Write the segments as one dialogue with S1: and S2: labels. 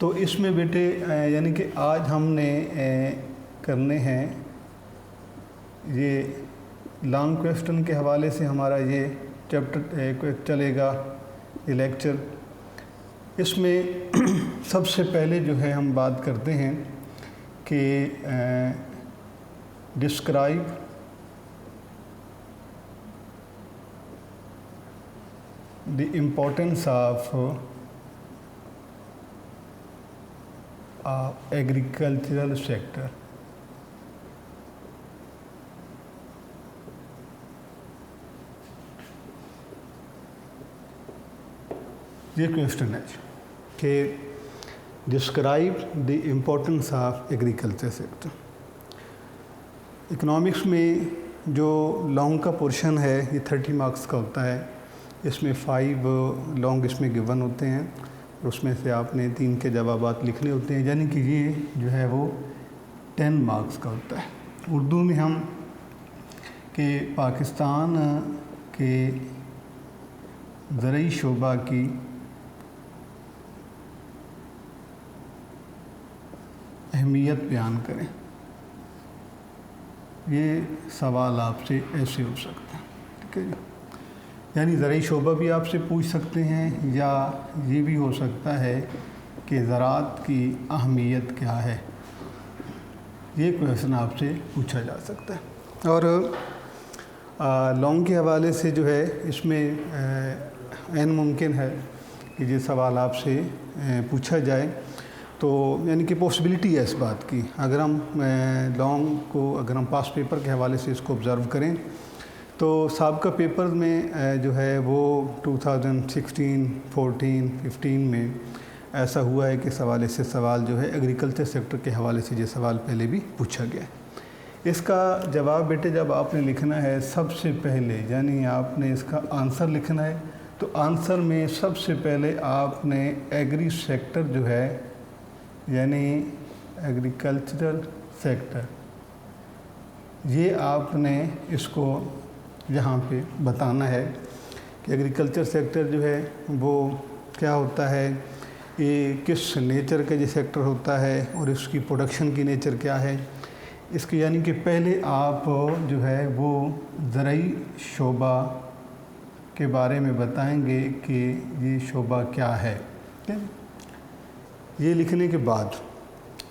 S1: تو اس میں بیٹے یعنی کہ آج ہم نے کرنے ہیں یہ لانگ کویسچن کے حوالے سے ہمارا یہ چیپٹر چلے گا، یہ لیکچر۔ اس میں سب سے پہلے جو ہے ہم بات کرتے ہیں کہ describe the importance of agricultural sector. یہ کویسچن ہے کہ describe the importance of agriculture sector. Economics میں جو لانگ کا پورشن ہے یہ 30 مارکس کا ہوتا ہے، اس میں 5 لانگ اس میں گیون ہوتے ہیں اور اس میں سے آپ نے 3 کے جوابات لکھنے ہوتے ہیں، یعنی کہ یہ جو ہے وہ 10 مارکس کا ہوتا ہے۔ اردو میں ہم کہ پاکستان کے زرعی شعبہ کی اہمیت بیان کریں، یہ سوال آپ سے ایسے ہو سکتا ہے، ٹھیک ہے جی۔ یعنی زرعی شعبہ بھی آپ سے پوچھ سکتے ہیں، یا یہ بھی ہو سکتا ہے کہ زراعت کی اہمیت کیا ہے، یہ کویسچن آپ سے پوچھا جا سکتا ہے۔ اور لانگ کے حوالے سے جو ہے اس میں عین ممکن ہے کہ یہ سوال آپ سے پوچھا جائے، تو یعنی کہ پاسبلٹی ہے اس بات کی۔ اگر ہم لانگ کو اگر ہم پاس پیپر کے حوالے سے اس کو آبزرو کریں تو سابقہ پیپر میں جو ہے وہ 2016، 14، 15 میں ایسا ہوا ہے کہ سوال سے سوال جو ہے ایگریکلچر سیکٹر کے حوالے سے یہ سوال پہلے بھی پوچھا گیا ہے۔ اس کا جواب بیٹے جب آپ نے لکھنا ہے سب سے پہلے، یعنی آپ نے اس کا آنسر لکھنا ہے، تو آنسر میں سب سے پہلے آپ نے ایگری سیکٹر جو ہے، یعنی ایگریکلچرل سیکٹر، یہ آپ نے اس کو یہاں پہ بتانا ہے کہ ایگریکلچر سیکٹر جو ہے وہ کیا ہوتا ہے، یہ کس نیچر کا یہ سیکٹر ہوتا ہے اور اس کی پروڈکشن کی نیچر کیا ہے۔ اس کی یعنی کہ پہلے آپ جو ہے وہ زرعی شعبہ کے بارے میں بتائیں گے کہ یہ شعبہ کیا ہے۔ یہ لکھنے کے بعد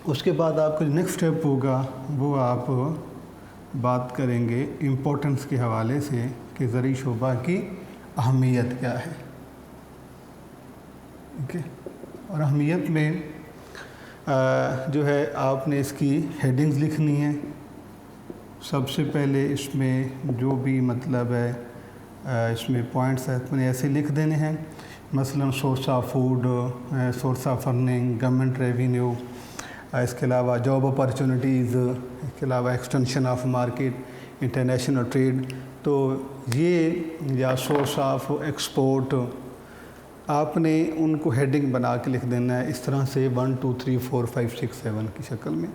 S1: اس کے بعد آپ کا جو نیکسٹ اسٹیپ ہوگا وہ آپ بات کریں گے امپورٹنس کے حوالے سے کہ زرعی شعبہ کی اہمیت کیا ہے، ٹھیک ہے۔ اور اہمیت میں جو ہے آپ نے اس کی ہیڈنگز لکھنی ہیں۔ سب سے پہلے اس میں جو بھی مطلب ہے اس میں پوائنٹس ہے میں نے ایسے لکھ دینے ہیں، مثلا source of food, source of earning, government revenue, اس کے علاوہ جاب اپارچونیٹیز، اس کے علاوہ extension of market, international trade, تو یہ یا سورس آف ایکسپورٹ آپ نے ان کو ہیڈنگ بنا کے لکھ دینا ہے، اس طرح سے 1 2 3 4 5 6 7 کی شکل میں۔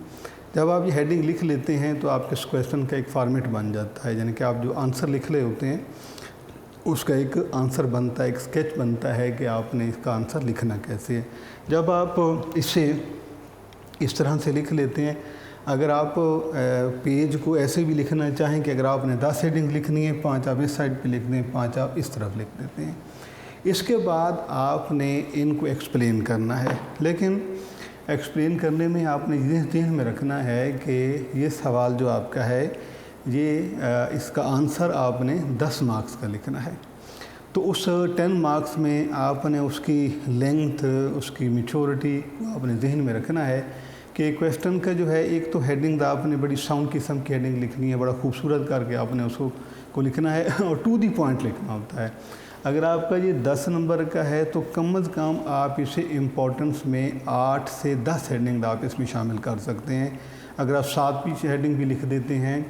S1: جب آپ یہ ہیڈنگ لکھ لیتے ہیں تو آپ کے اس کویسچن کا ایک فارمیٹ بن جاتا ہے، یعنی کہ آپ جو آنسر لکھ رہے ہوتے ہیں اس کا ایک آنسر بنتا ہے، ایک اسکیچ بنتا ہے کہ آپ نے اس کا آنسر لکھنا کیسے ہے۔ جب آپ اسے اس طرح سے لکھ لیتے ہیں، اگر آپ پیج کو ایسے بھی لکھنا چاہیں کہ اگر آپ نے 10 ہیڈنگ لکھنی ہے، 5 آپ اس سائڈ پہ لکھ دیں، 5 آپ اس طرف لکھ دیتے ہیں۔ اس کے بعد آپ نے ان کو ایکسپلین کرنا ہے، لیکن ایکسپلین کرنے میں آپ نے یہ ذہن میں رکھنا ہے کہ یہ سوال جو آپ کا ہے یہ اس کا آنسر آپ نے 10 مارکس کا لکھنا ہے، تو اس 10 مارکس میں آپ نے اس کی لینتھ، اس کی میچورٹی آپ نے ذہن میں رکھنا ہے کہ کویسچن کا جو ہے ایک تو ہیڈنگ آپ نے بڑی ساؤنڈ قسم کی ہیڈنگ لکھنی ہے، بڑا خوبصورت کر کے آپ نے اس کو لکھنا ہے اور ٹو دی پوائنٹ لکھنا ہوتا ہے۔ اگر آپ کا یہ 10 نمبر کا ہے تو کم از کم آپ اسے امپورٹنس میں 8 سے 10 ہیڈنگ آپ اس میں شامل کر سکتے ہیں۔ اگر آپ 7 پیچھے ہیڈنگ بھی لکھ دیتے ہیں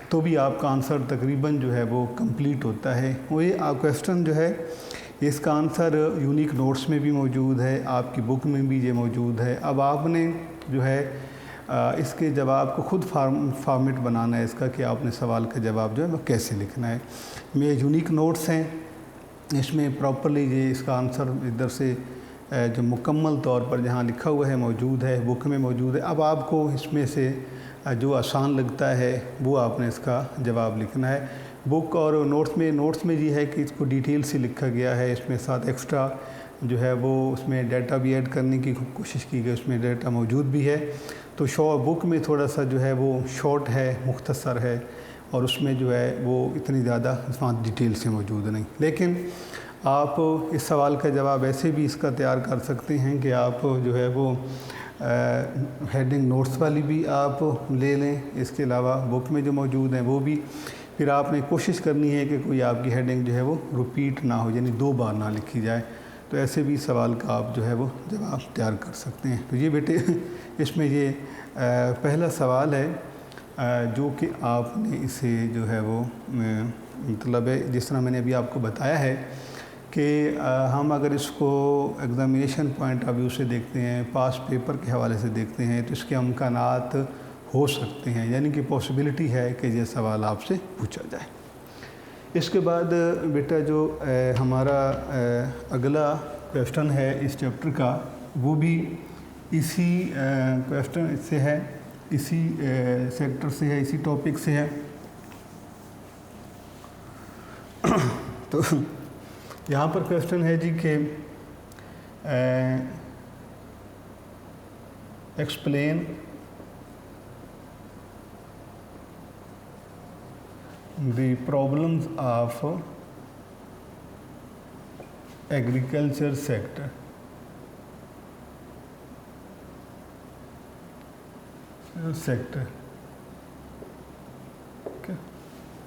S1: تو بھی آپ کا آنسر تقریباً جو ہے وہ کمپلیٹ ہوتا ہے۔ وہ یہ کویسچن جو ہے اس کا آنسر یونیک نوٹس میں بھی موجود ہے، آپ کی بک میں بھی یہ موجود ہے۔ اب آپ نے جو ہے اس کے جواب کو خود فارمیٹ بنانا ہے اس کا کہ آپ نے سوال کا جواب جو ہے وہ کیسے لکھنا ہے۔ میں یونیک نوٹس ہیں، اس میں پراپرلی یہ اس کا آنسر ادھر سے جو مکمل طور پر جہاں لکھا ہوا ہے موجود ہے، بک میں موجود ہے۔ اب آپ کو اس میں سے جو آسان لگتا ہے وہ آپ نے اس کا جواب لکھنا ہے۔ بک اور نوٹس میں یہ ہے کہ اس کو ڈیٹیل سے لکھا گیا ہے، اس میں ساتھ ایکسٹرا جو ہے وہ اس میں ڈیٹا بھی ایڈ کرنے کی کوشش کی گئی، اس میں ڈیٹا موجود بھی ہے۔ تو بک میں تھوڑا سا جو ہے وہ شارٹ ہے، مختصر ہے، اور اس میں جو ہے وہ اتنی زیادہ ڈیٹیل سے موجود نہیں۔ لیکن آپ اس سوال کا جواب ایسے بھی اس کا تیار کر سکتے ہیں کہ آپ جو ہے وہ ہیڈنگ نوٹس والی بھی آپ لے لیں، اس کے علاوہ بک میں جو موجود ہیں وہ بھی۔ پھر آپ نے کوشش کرنی ہے کہ کوئی آپ کی ہیڈنگ جو ہے وہ رپیٹ نہ ہو، یعنی 2 بار نہ لکھی جائے، تو ایسے بھی سوال کا آپ جو ہے وہ جواب تیار کر سکتے ہیں۔ تو یہ بیٹے اس میں یہ پہلا سوال ہے جو کہ آپ نے اسے جو ہے وہ مطلب ہے جس طرح میں نے ابھی آپ کو بتایا ہے کہ ہم اگر اس کو ایگزامینیشن پوائنٹ آف ویو سے دیکھتے ہیں، پاس پیپر کے حوالے سے دیکھتے ہیں، تو اس کے امکانات ہو سکتے ہیں، یعنی کہ پاسبلٹی ہے کہ یہ سوال آپ سے پوچھا جائے۔ اس کے بعد بیٹا جو ہمارا اگلا کویسٹن ہے اس چیپٹر کا، وہ بھی اسی کویسٹن سے ہے، اسی سیکٹر سے ہے، اسی ٹاپک سے ہے۔ تو یہاں پر کویسٹن ہے جی کہ explain the problems of agriculture sector.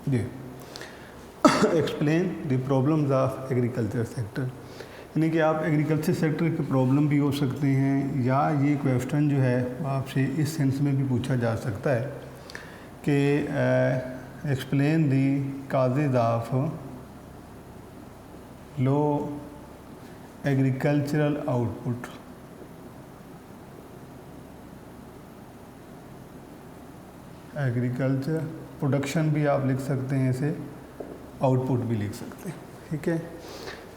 S1: جی، explain the problems of agriculture sector, یعنی کہ آپ ایگریکلچر سیکٹر کے پرابلم بھی ہو سکتے ہیں، یا یہ کویسٹن جو ہے آپ سے اس سینس میں بھی پوچھا جا سکتا ہے کہ explain the causes of low agricultural output. Agriculture production بھی آپ لکھ سکتے ہیں، اسے آؤٹ پٹ بھی لکھ سکتے ہیں، ٹھیک ہے۔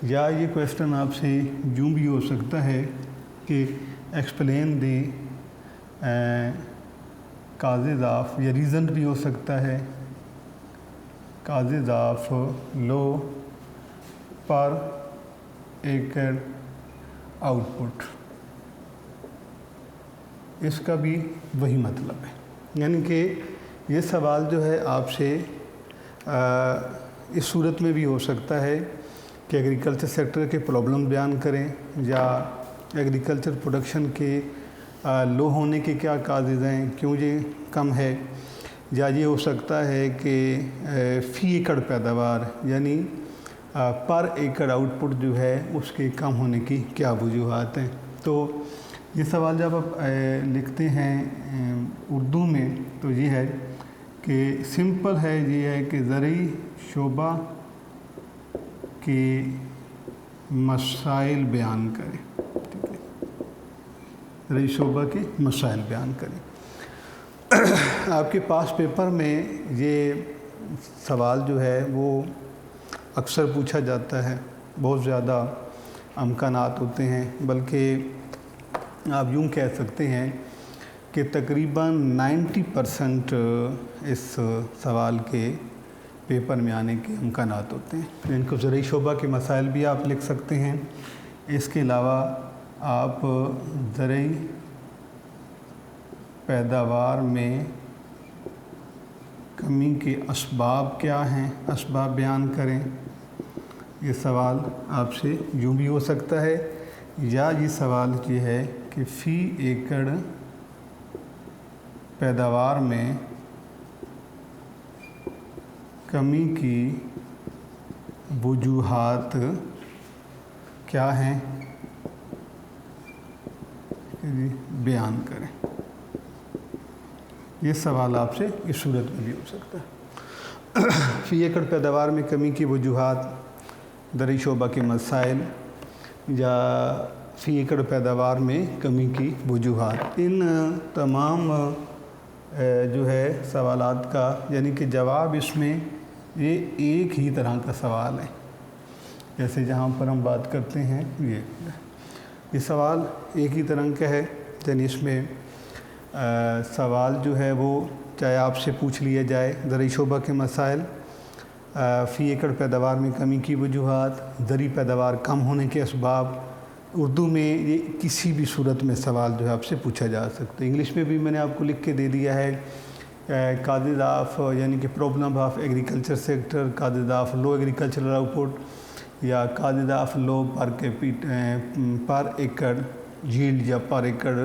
S1: یا یہ کویسٹن آپ سے یوں بھی ہو سکتا ہے کہ ایکسپلین دی کازز آف، یا ریزن بھی ہو سکتا ہے، causes of low per acre output. اس کا بھی وہی مطلب ہے، یعنی کہ یہ سوال جو ہے آپ سے اس صورت میں بھی ہو سکتا ہے کہ ایگریکلچر سیکٹر کے پرابلم بیان کریں، یا ایگریکلچر پروڈکشن کے لو ہونے کے کیا کازز ہیں، کیوں یہ کم ہے، یا یہ ہو سکتا ہے کہ فی ایکڑ پیداوار یعنی پر ایکڑ آؤٹ پٹ جو ہے اس کے کم ہونے کی کیا وجوہات ہیں۔ تو یہ سوال جب آپ لکھتے ہیں اردو میں تو یہ ہے کہ سمپل ہے، یہ ہے کہ زرعی شعبہ کے مسائل بیان کریں، ٹھیک ہے، زرعی شعبہ کے مسائل بیان کریں۔ آپ کے پاس پیپر میں یہ سوال جو ہے وہ اکثر پوچھا جاتا ہے، بہت زیادہ امکانات ہوتے ہیں، بلکہ آپ یوں کہہ سکتے ہیں کہ تقریباً 90% اس سوال کے پیپر میں آنے کے امکانات ہوتے ہیں۔ ان کو زرعی شعبہ کے مسائل بھی آپ لکھ سکتے ہیں۔ اس کے علاوہ آپ زرعی پیداوار میں کمی کے اسباب کیا ہیں، اسباب بیان کریں۔ یہ سوال آپ سے یوں بھی ہو سکتا ہے، یا یہ سوال یہ ہے کہ فی ایکڑ پیداوار میں کمی کی وجوہات کیا ہیں، بیان کریں۔ یہ سوال آپ سے اس صورت میں بھی ہو سکتا ہے۔ فی ایکڑ پیداوار میں کمی کی وجوہات، زرعی شعبہ کے مسائل، یا فی ایکڑ پیداوار میں کمی کی وجوہات، ان تمام جو ہے سوالات کا یعنی کہ جواب اس میں یہ ایک ہی طرح کا سوال ہے، جیسے جہاں پر ہم بات کرتے ہیں یہ یہ سوال ایک ہی طرح کا ہے، یعنی اس میں سوال جو ہے وہ چاہے آپ سے پوچھ لیا جائے زرعی شعبہ کے مسائل، فی ایکڑ پیداوار میں کمی کی وجوہات، زرعی پیداوار کم ہونے کے اسباب، اردو میں یہ کسی بھی صورت میں سوال جو ہے آپ سے پوچھا جا سکتا ہے۔ انگلش میں بھی میں نے آپ کو لکھ کے دے دیا ہے، کازز آف یعنی کہ problem of agriculture sector, causes of low agricultural output, یا causes of low per acre yield یا پر ایکڑ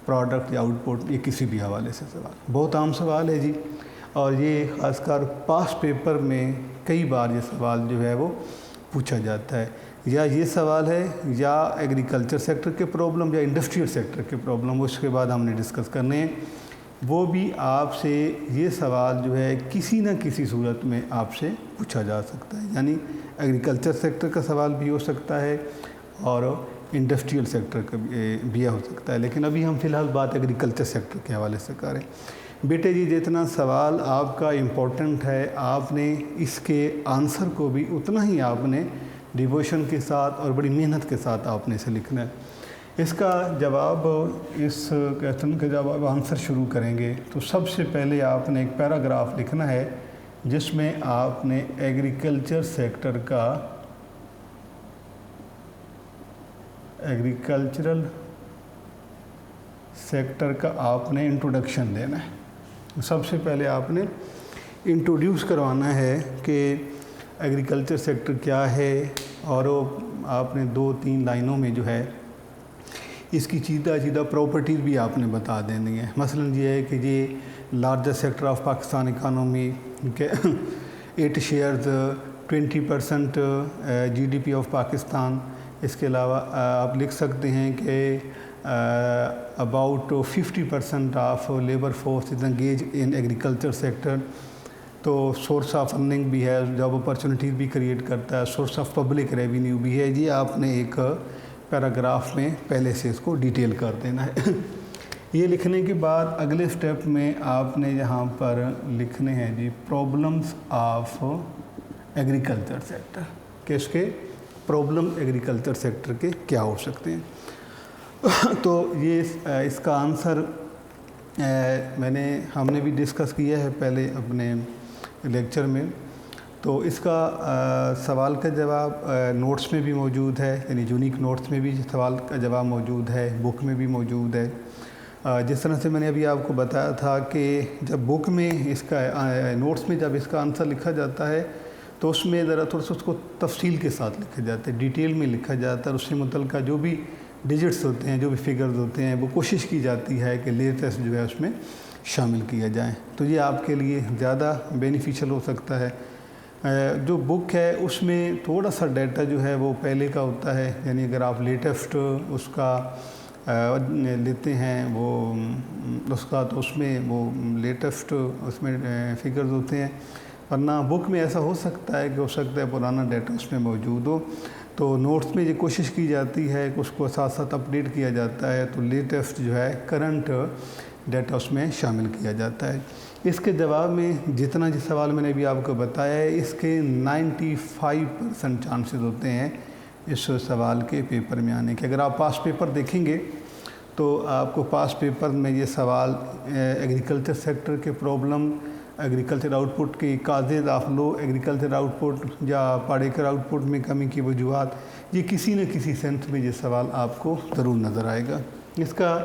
S1: پروڈکٹ یا آؤٹ پٹ، یہ کسی بھی حوالے سے سوال بہت عام سوال ہے جی، اور یہ خاص کر پاس پیپر میں کئی بار یہ سوال جو ہے وہ پوچھا جاتا ہے۔ یا یہ سوال ہے یا ایگریکلچر سیکٹر کے پرابلم یا انڈسٹریل سیکٹر کے پرابلم، اس کے بعد ہم نے ڈسکس کرنے ہیں، وہ بھی آپ سے یہ سوال جو ہے کسی نہ کسی صورت میں آپ سے پوچھا جا سکتا ہے، یعنی ایگریکلچر سیکٹر کا سوال بھی ہو سکتا ہے اور انڈسٹریل سیکٹر کا بھی ہو سکتا ہے، لیکن ابھی ہم فی الحال بات ایگریکلچر سیکٹر کے حوالے سے کریں۔ بیٹے جی جتنا سوال آپ کا امپورٹنٹ ہے، آپ نے اس کے آنسر کو بھی اتنا ہی آپ نے ڈیووشن کے ساتھ اور بڑی محنت کے ساتھ آپ نے اسے لکھنا ہے۔ اس کا جواب، اس کویسچن کا جب آپ آنسر شروع کریں گے تو سب سے پہلے آپ نے ایک پیراگراف لکھنا ہے جس میں آپ نے ایگریکلچر سیکٹر کا، ایگریکلچرل سیکٹر کا آپ نے انٹروڈکشن دینا ہے۔ سب سے پہلے آپ نے انٹروڈیوس کروانا ہے کہ ایگریکلچر سیکٹر کیا ہے، اور آپ نے 2-3 لائنوں میں جو ہے اس کی سیدھا پراپرٹیز بھی آپ نے بتا دینی ہے۔ مثلا یہ ہے کہ یہ largest sector of Pakistan economy کے 8 shares 20% G D P of Pakistan. اس کے علاوہ آپ لکھ سکتے ہیں کہ about 50% of labour force is engage in agriculture sector. تو سورس آف ارننگ بھی ہے، جاب اپرچونیٹیز بھی کریٹ کرتا ہے، سورس آف پبلک ریونیو بھی ہے۔ یہ آپ نے ایک پیراگراف میں پہلے سے اس کو ڈیٹیل کر دینا ہے۔ یہ لکھنے کے بعد اگلے سٹیپ میں آپ نے یہاں پر لکھنے ہیں جی پرابلمز آف ایگریکلچر سیکٹر، کہ اس کے پرابلم ایگریکلچر سیکٹر کے کیا ہو سکتے ہیں۔ تو یہ اس کا آنسر ہم نے بھی ڈسکس کیا ہے پہلے اپنے لیکچر میں، تو اس کا سوال کا جواب نوٹس میں بھی موجود ہے، یعنی یونیک نوٹس میں بھی سوال کا جواب موجود ہے، بک میں بھی موجود ہے۔ جس طرح سے میں نے ابھی آپ کو بتایا تھا کہ جب بک میں اس کا نوٹس میں جب اس کا آنسر لکھا جاتا ہے تو اس میں ذرا تھوڑا سا اس کو تفصیل کے ساتھ لکھا جاتا ہے، ڈیٹیل میں لکھا جاتا ہے، اس سے متعلقہ جو بھی ڈیجٹس ہوتے ہیں، جو بھی فگرز ہوتے ہیں، وہ کوشش کی جاتی ہے کہ لیٹسٹ جو ہے اس میں شامل کیا جائیں، تو یہ آپ کے لیے زیادہ بینیفیشل ہو سکتا ہے۔ جو بک ہے اس میں تھوڑا سا ڈیٹا جو ہے وہ پہلے کا ہوتا ہے، یعنی اگر آپ لیٹسٹ اس کا لیتے ہیں وہ اس کا، تو اس میں وہ لیٹسٹ اس میں فگرز ہوتے ہیں، ورنہ بک میں ایسا ہو سکتا ہے کہ ہو سکتا ہے پرانا ڈیٹا اس میں موجود ہو۔ تو نوٹس میں یہ کوشش کی جاتی ہے کہ اس کو ساتھ ساتھ اپڈیٹ کیا جاتا ہے، تو لیٹسٹ جو ہے کرنٹ ڈیٹا اس میں شامل کیا جاتا ہے۔ اس کے جواب میں جتنا جس سوال میں نے ابھی آپ کو بتایا ہے، اس کے 95% چانسز ہوتے ہیں اس سوال کے پیپر میں آنے کے۔ اگر آپ پاس پیپر دیکھیں گے تو آپ کو پاس پیپر میں یہ سوال ایگریکلچر سیکٹر کے پرابلم، ایگریکلچر آؤٹ پٹ کی causes of low agriculture output یا پر ایکڑ آؤٹ پٹ میں کمی کی وجوہات، یہ کسی نہ کسی سینس میں یہ سوال آپ کو ضرور نظر آئے گا۔ اس کا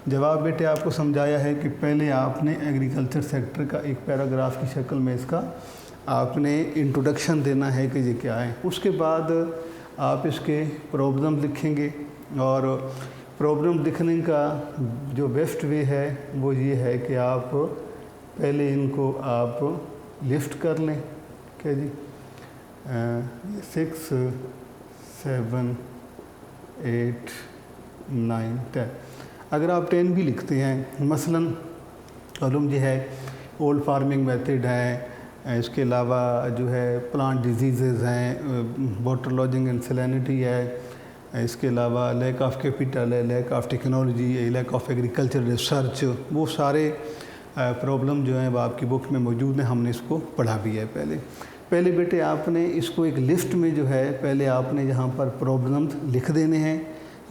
S1: جواب بیٹے آپ کو سمجھایا ہے کہ پہلے آپ نے ایگریکلچر سیکٹر کا ایک پیراگراف کی شکل میں اس کا آپ نے انٹروڈکشن دینا ہے کہ یہ کیا ہے، اس کے بعد آپ اس کے پرابلم لکھیں گے، اور پرابلم لکھنے کا جو بیسٹ وے ہے وہ یہ ہے کہ آپ پہلے ان کو آپ لسٹ کر لیں کہ جی 6 7 8 9 10۔ اگر آپ 10 بھی لکھتے ہیں، مثلاً علوم یہ ہے اولڈ فارمنگ میتھڈ ہے، اس کے علاوہ جو ہے پلانٹ ڈیزیزز ہیں، واٹر لاجنگ اینڈ سیلینٹی ہے، اس کے علاوہ لیک آف کیپٹل ہے، لیک آف ٹیکنالوجی ہے، لیک آف ایگریکلچر ریسرچ، وہ سارے پرابلم جو ہیں وہ آپ کی بک میں موجود ہیں، ہم نے اس کو پڑھا بھی ہے پہلے بیٹے آپ نے اس کو ایک لسٹ میں جو ہے پہلے آپ نے یہاں پر پرابلمز لکھ دینے ہیں،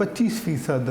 S1: 25%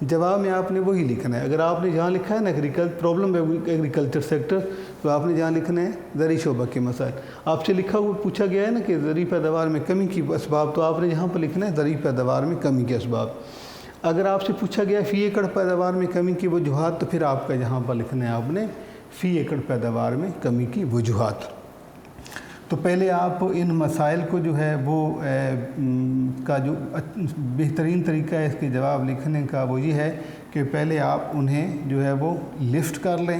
S1: جواب میں آپ نے وہی لکھنا ہے. اگر آپ نے جہاں لکھا ہے نا پرابلم ایگریکلچر سیکٹر, تو آپ نے جہاں لکھنا ہے زرعی شعبہ کے مسائل. آپ سے لکھا ہوا پوچھا گیا ہے نا کہ زرعی پیداوار میں کمی کی اسباب, تو آپ نے یہاں پر لکھنا ہے زرعی پیداوار میں کمی کے اسباب. اگر آپ سے پوچھا گیا فی ایکڑ پیداوار میں کمی کی وجوہات, تو پھر آپ کا یہاں پر لکھنا ہے آپ نے فی ایکڑ پیداوار میں کمی کی وجوہات. تو پہلے آپ ان مسائل کو جو ہے وہ کا جو بہترین طریقہ ہے اس کے جواب لکھنے کا وہ یہ ہے کہ پہلے آپ انہیں جو ہے وہ لسٹ کر لیں.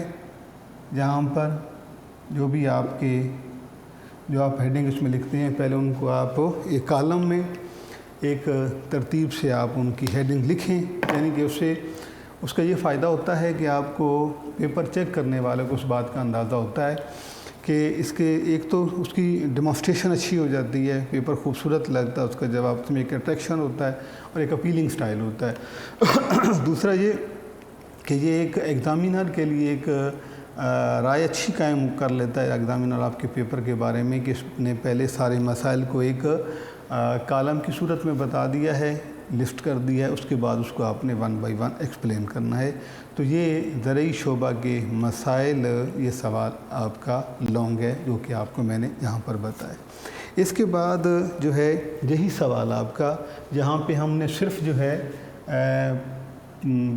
S1: جہاں پر جو بھی آپ کے جو آپ ہیڈنگ اس میں لکھتے ہیں, پہلے ان کو آپ ایک کالم میں ایک ترتیب سے آپ ان کی ہیڈنگ لکھیں. یعنی کہ اس کا یہ فائدہ ہوتا ہے کہ آپ کو پیپر چیک کرنے والے کو اس بات کا اندازہ ہوتا ہے کہ اس کے ایک تو اس کی ڈیمانسٹریشن اچھی ہو جاتی ہے, پیپر خوبصورت لگتا ہے, اس کا جواب اس میں ایک اٹریکشن ہوتا ہے اور ایک اپیلنگ سٹائل ہوتا ہے. دوسرا یہ کہ یہ ایک ایگزامینر کے لیے ایک رائے اچھی قائم کر لیتا ہے ایگزامینر آپ کے پیپر کے بارے میں, کہ اس نے پہلے سارے مسائل کو ایک کالم کی صورت میں بتا دیا ہے, لسٹ کر دیا ہے, اس کے بعد اس کو آپ نے 1 بائی 1 ایکسپلین کرنا ہے. تو یہ زرعی شعبہ کے مسائل, یہ سوال آپ کا لانگ ہے جو کہ آپ کو میں نے یہاں پر بتایا. اس کے بعد جو ہے یہی سوال آپ کا, جہاں پہ ہم نے صرف جو ہے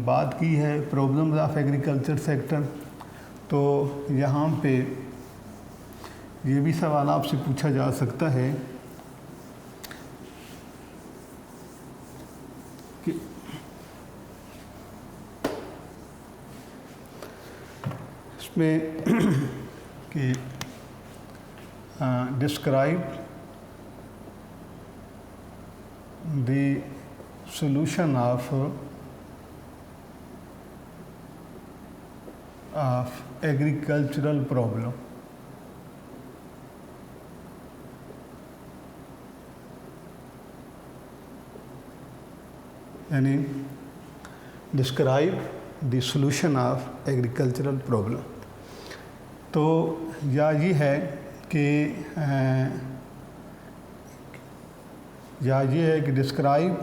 S1: بات کی ہے پرابلمز آف ایگریکلچر سیکٹر, تو یہاں پہ یہ بھی سوال آپ سے پوچھا جا سکتا ہے کہ اس میں کہ describe the solution of agricultural problem. یعنی describe the solution of agricultural problem. تو یا یہ ہے کہ describe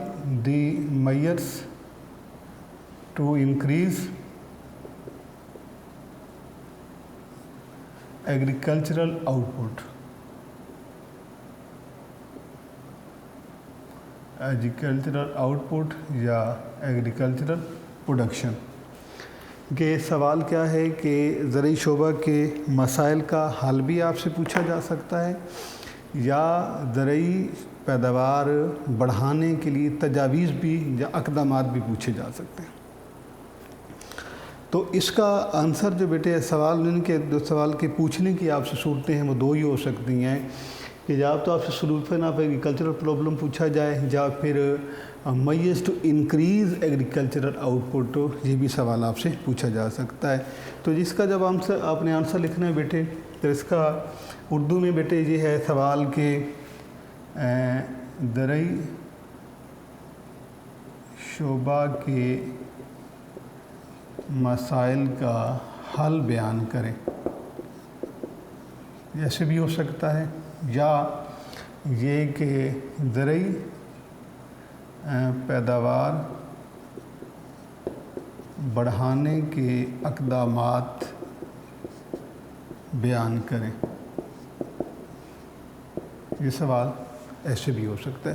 S1: the measures to increase agricultural output. Agricultural output یا ایگریکلچرل پروڈکشن. کہ سوال کیا ہے کہ زرعی شعبہ کے مسائل کا حل بھی آپ سے پوچھا جا سکتا ہے, یا زرعی پیداوار بڑھانے کے لیے تجاویز بھی یا اقدامات بھی پوچھے جا سکتے ہیں. تو اس کا آنسر جو بیٹے سوال کے پوچھنے کی آپ سے صورتیں ہیں وہ دو ہی ہو سکتی ہیں, کہ یا تو آپ سے سولوشن آف ایگریکلچرل پرابلم پوچھا جائے, یا پھر measures to increase agricultural output, یہ بھی سوال آپ سے پوچھا جا سکتا ہے. تو جس کا جب آپ نے آنسر لکھنا ہے بیٹے, تو اس کا اردو میں بیٹے یہ ہے سوال کے زرعی شعبہ کے مسائل کا حل بیان کریں. ایسے بھی ہو سکتا ہے, یا یہ کہ زرعی پیداوار بڑھانے کے اقدامات بیان کریں. یہ سوال ایسے بھی ہو سکتا ہے.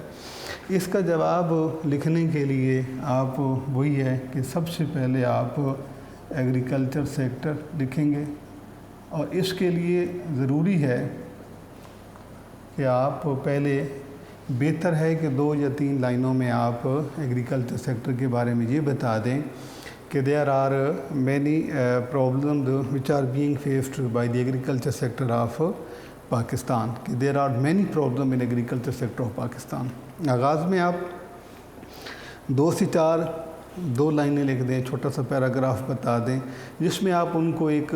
S1: اس کا جواب لکھنے کے لیے آپ وہی ہے کہ سب سے پہلے آپ ایگریکلچر سیکٹر لکھیں گے, اور اس کے لیے ضروری ہے کہ آپ پہلے بہتر ہے کہ 2 یا 3 لائنوں میں آپ ایگریکلچر سیکٹر کے بارے میں یہ بتا دیں کہ there are many problems which are being faced by the agriculture sector of Pakistan, کہ there are many problem in agriculture sector of Pakistan. آغاز میں آپ 2 سے 4 لائنیں لکھ دیں, چھوٹا سا پیراگراف بتا دیں, جس میں آپ ان کو ایک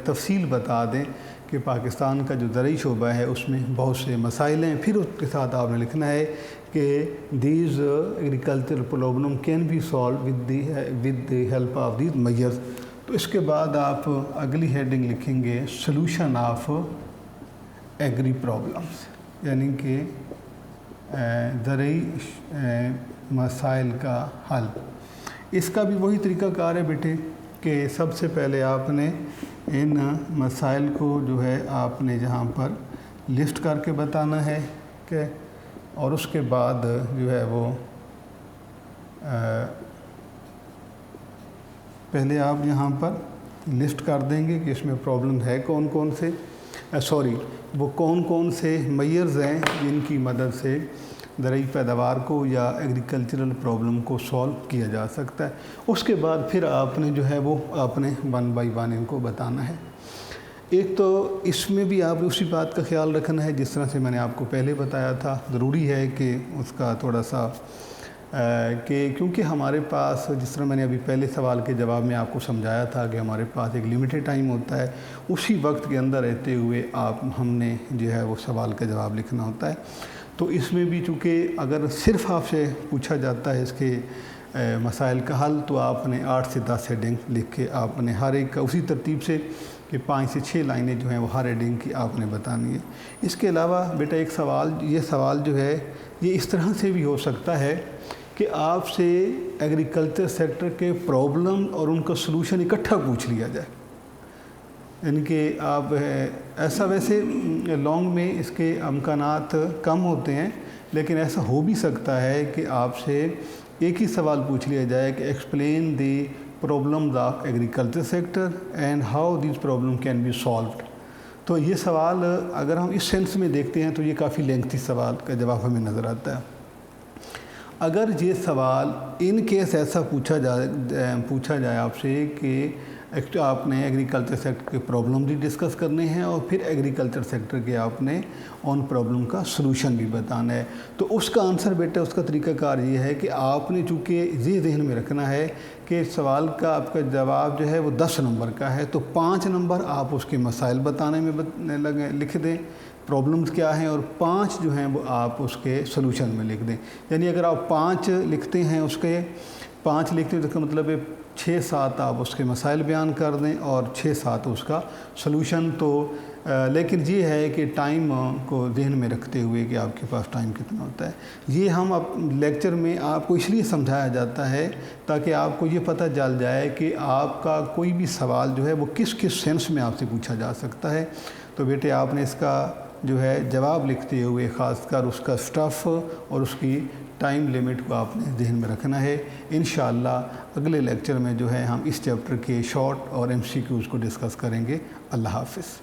S1: تفصیل بتا دیں کہ پاکستان کا جو زرعی شعبہ ہے اس میں بہت سے مسائل ہیں. پھر اس کے ساتھ آپ نے لکھنا ہے کہ these agriculture problem can be solve with the help of these measures. تو اس کے بعد آپ اگلی ہیڈنگ لکھیں گے سولوشن آف ایگری پرابلمس, یعنی کہ زرعی مسائل کا حل۔ اس کا بھی وہی طریقہ کار ہے بیٹے کہ سب سے پہلے آپ نے ان مسائل کو جو ہے آپ نے جہاں پر لسٹ کر کے بتانا ہے کہ اور اس کے بعد جو ہے وہ پہلے آپ یہاں پر لسٹ کر دیں گے کہ اس میں پرابلم ہے کون کون سے وہ کون کون سے میئرز ہیں جن کی مدد سے زرعی پیداوار کو یا ایگریکلچرل پرابلم کو سولو کیا جا سکتا ہے۔ اس کے بعد پھر آپ نے جو ہے وہ آپ نے 1 بائی 1 ان کو بتانا ہے۔ ایک تو اس میں بھی آپ اسی بات کا خیال رکھنا ہے جس طرح سے میں نے آپ کو پہلے بتایا تھا، ضروری ہے کہ اس کا تھوڑا سا کہ کیونکہ ہمارے پاس جس طرح میں نے ابھی پہلے سوال کے جواب میں آپ کو سمجھایا تھا کہ ہمارے پاس ایک لمیٹڈ ٹائم ہوتا ہے، اسی وقت کے اندر رہتے ہوئے ہم نے جو ہے وہ سوال کا جواب لکھنا ہوتا ہے۔ تو اس میں بھی چونکہ اگر صرف آپ سے پوچھا جاتا ہے اس کے مسائل کا حل تو آپ نے 8 سے 10 ہیڈنگ لکھ کے آپ نے ہر ایک کا اسی ترتیب سے کہ 5 سے 6 لائنیں جو ہیں وہ ہر ہیڈنگ کی آپ نے بتانی ہے۔ اس کے علاوہ بیٹا ایک سوال جو ہے یہ اس طرح سے بھی ہو سکتا ہے کہ آپ سے ایگریکلچر سیکٹر کے پرابلم اور ان کا سلوشن اکٹھا پوچھ لیا جائے، یعنی کہ آپ ایسا ویسے لانگ میں اس کے امکانات کم ہوتے ہیں، لیکن ایسا ہو بھی سکتا ہے کہ آپ سے ایک ہی سوال پوچھ لیا جائے کہ explain the problems of agriculture sector and how these problem can be solved. تو یہ سوال اگر ہم اس سینس میں دیکھتے ہیں تو یہ کافی لینتھی سوال کا جواب ہمیں نظر آتا ہے۔ اگر یہ سوال ان کیس ایسا پوچھا جائے آپ سے کہ آپ نے ایگریکلچر سیکٹر کے پرابلم بھی ڈسکس کرنے ہیں اور پھر ایگریکلچر سیکٹر کے آپ نے ان پرابلم کا سلوشن بھی بتانا ہے، تو اس کا آنسر بیٹا اس کا طریقہ کار یہ ہے کہ آپ نے چونکہ یہ ذہن میں رکھنا ہے کہ سوال کا آپ کا جواب جو ہے وہ 10 نمبر کا ہے، تو 5 نمبر آپ اس کے مسائل بتانے میں لکھ دیں، پرابلمز کیا ہیں، اور 5 جو ہیں وہ آپ اس کے سلوشن میں لکھ دیں۔ یعنی اگر آپ 5 لکھتے ہیں اس کے 5 لکھتے ہیں تو اس کا مطلب ہے 6-7 آپ اس کے مسائل بیان کر دیں اور 6-7 اس کا سلوشن۔ تو لیکن یہ ہے کہ ٹائم کو ذہن میں رکھتے ہوئے کہ آپ کے پاس ٹائم کتنا ہوتا ہے، یہ ہم لیکچر میں آپ کو اس لیے سمجھایا جاتا ہے تاکہ آپ کو یہ پتہ چل جائے کہ آپ کا کوئی بھی سوال جو ہے وہ کس سینس میں آپ سے پوچھا جا سکتا ہے۔ تو بیٹے آپ نے اس کا جو ہے جواب لکھتے ہوئے خاص کر اس کا سٹف اور اس کی ٹائم لیمٹ کو آپ نے ذہن میں رکھنا ہے۔ انشاءاللہ اگلے لیکچر میں جو ہے ہم اس چیپٹر کے شارٹ اور MCQs کو ڈسکس کریں گے۔ اللہ حافظ۔